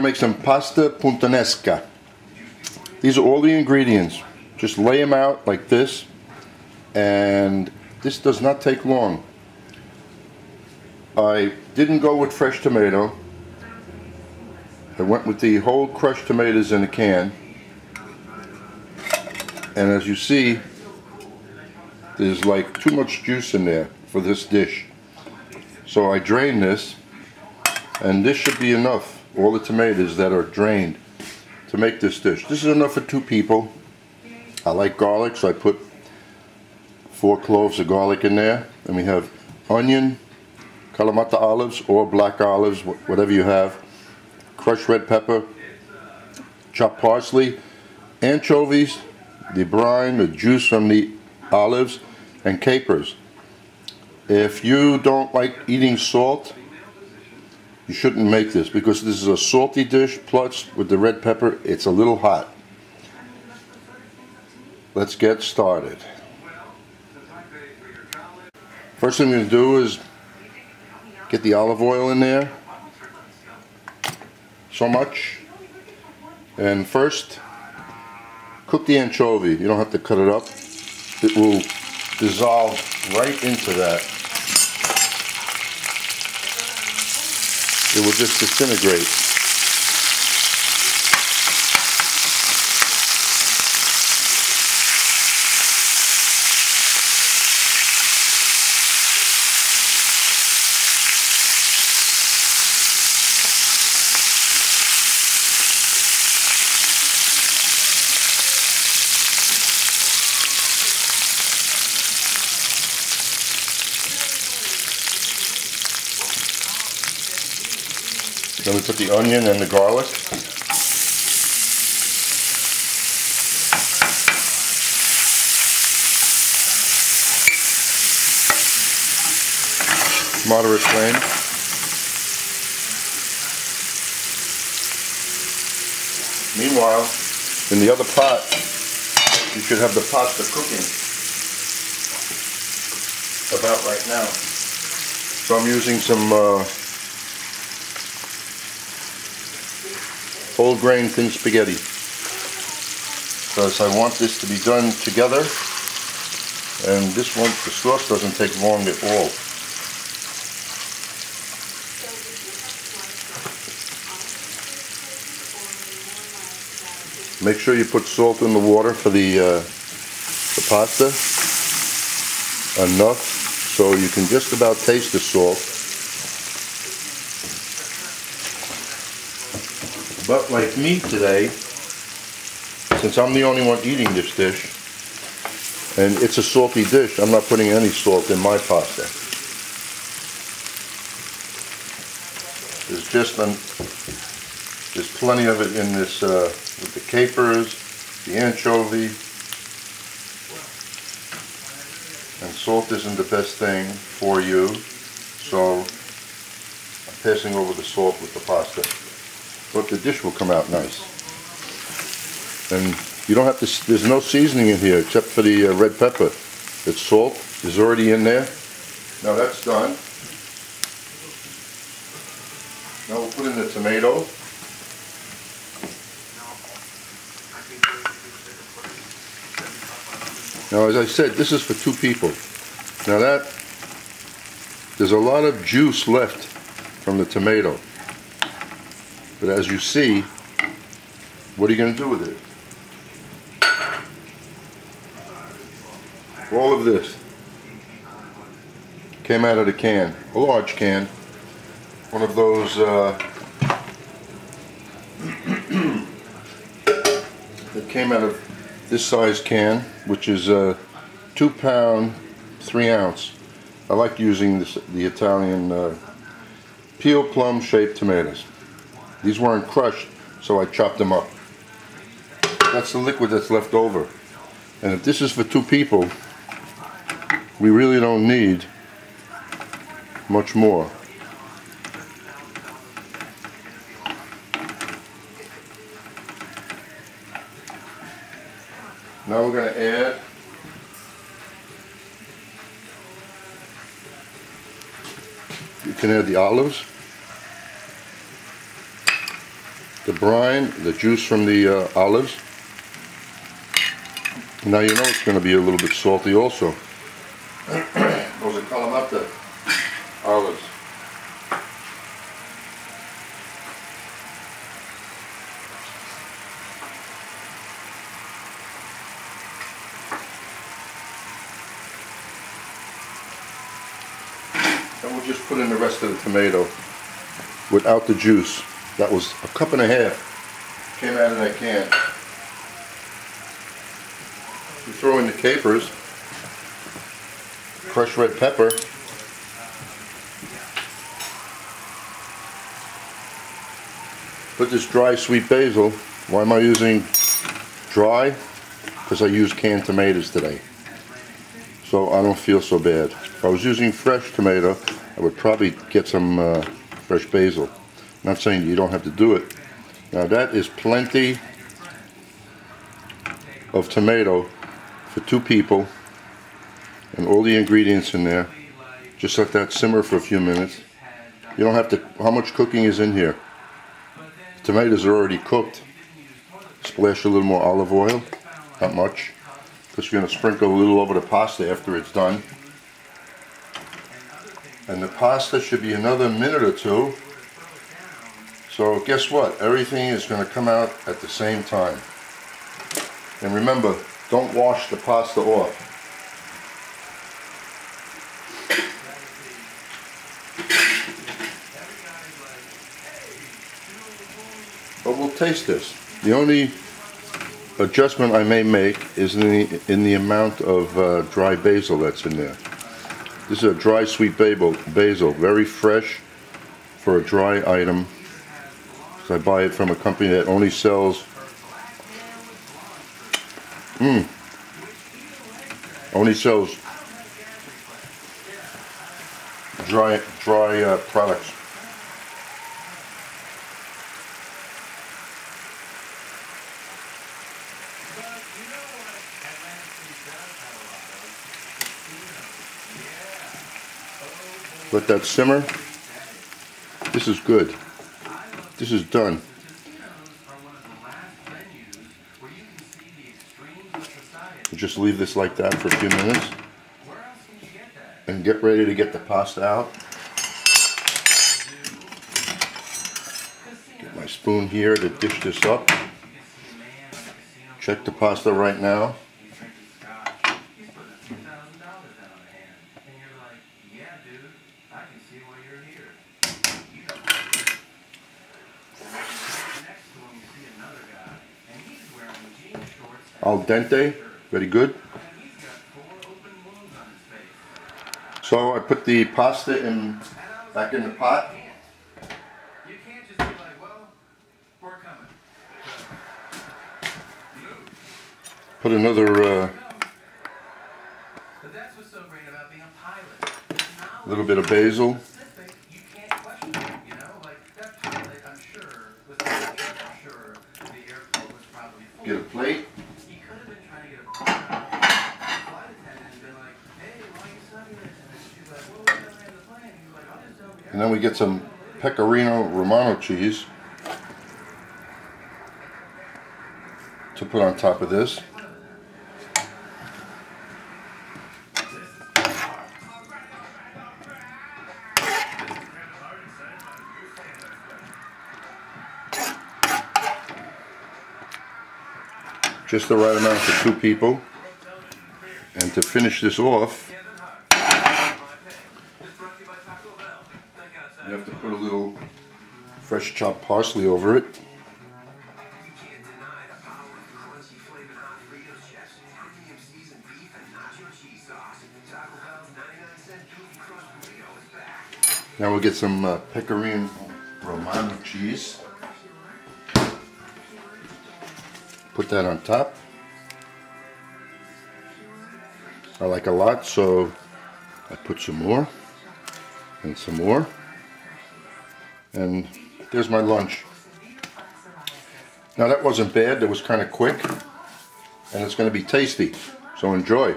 Make some pasta puttanesca. These are all the ingredients. Just lay them out like this, and this does not take long. I didn't go with fresh tomato. I went with the whole crushed tomatoes in a can, and as you see, there's like too much juice in there for this dish. So I drained this, and this should be enough, all the tomatoes that are drained, to make this dish. This is enough for 2 people. I like garlic, so I put 4 cloves of garlic in there. And we have onion, kalamata olives or black olives, whatever you have, crushed red pepper, chopped parsley, anchovies, the brine, the juice from the olives, and capers. If you don't like eating salt, you shouldn't make this, because this is a salty dish, plus with the red pepper it's a little hot. Let's get started. First thing I'm going to do is get the olive oil in there. So much. And first, cook the anchovy. You don't have to cut it up. It will dissolve right into that. It will just disintegrate. Then we put the onion and the garlic. Moderate flame. Meanwhile, in the other pot, you should have the pasta cooking about right now. So I'm using some whole grain thin spaghetti, because I want this to be done together, and this one, the sauce doesn't take long at all. Make sure you put salt in the water for the pasta, enough so you can just about taste the salt. But like me today, since I'm the only one eating this dish, and it's a salty dish, I'm not putting any salt in my pasta. There's plenty of it in this, with the capers, the anchovy, and salt isn't the best thing for you, so I'm passing over the salt with the pasta. But the dish will come out nice. And you don't have to, there's no seasoning in here except for the red pepper. It's salt is already in there. Now that's done. Now we'll put in the tomato. Now as I said, this is for 2 people. Now there's a lot of juice left from the tomato. But as you see, what are you going to do with it? All of this came out of the can, a large can, one of those that came out of this size can, which is a 2-pound, 3-ounce. I like using the Italian peel plum shaped tomatoes. These weren't crushed, so I chopped them up. That's the liquid that's left over. And if this is for 2 people, we really don't need much more. Now we're going to add you can add the olives. the brine, the juice from the olives. Now you know it's going to be a little bit salty also. Those are kalamata olives. And we'll just put in the rest of the tomato without the juice. That was a cup and a half. Came out of that can. We throw in the capers, crushed red pepper, put this dry sweet basil. Why am I using dry? Because I used canned tomatoes today, so I don't feel so bad. If I was using fresh tomato, I would probably get some fresh basil. Not saying you don't have to do it. Now that is plenty of tomato for 2 people, and all the ingredients in there. Just let that simmer for a few minutes. You don't have to. How much cooking is in here? The tomatoes are already cooked. Splash a little more olive oil, not much, because you're going to sprinkle a little over the pasta after it's done. And the pasta should be another minute or 2. So guess what? Everything is going to come out at the same time. And remember, don't wash the pasta off. But we'll taste this. The only adjustment I may make is in the amount of dry basil that's in there. This is a dry sweet basil, very fresh for a dry item. So I buy it from a company that only sells dry products. Let that simmer. This is good. This is done. Just leave this like that for a few minutes and get ready to get the pasta out. Get my spoon here to dish this up. Check the pasta right now. Al dente, very good. So I put the pasta back in the pot. Put another little bit of basil. Get a plate. And then we get some pecorino romano cheese to put on top of this. Just the right amount for 2 people. And to finish this off, you have to put a little fresh chopped parsley over it. Now we'll get some pecorino romano cheese. Put that on top. I like a lot, so I put some more and some more. And there's my lunch. Now that wasn't bad, that was kind of quick, and it's going to be tasty, so enjoy.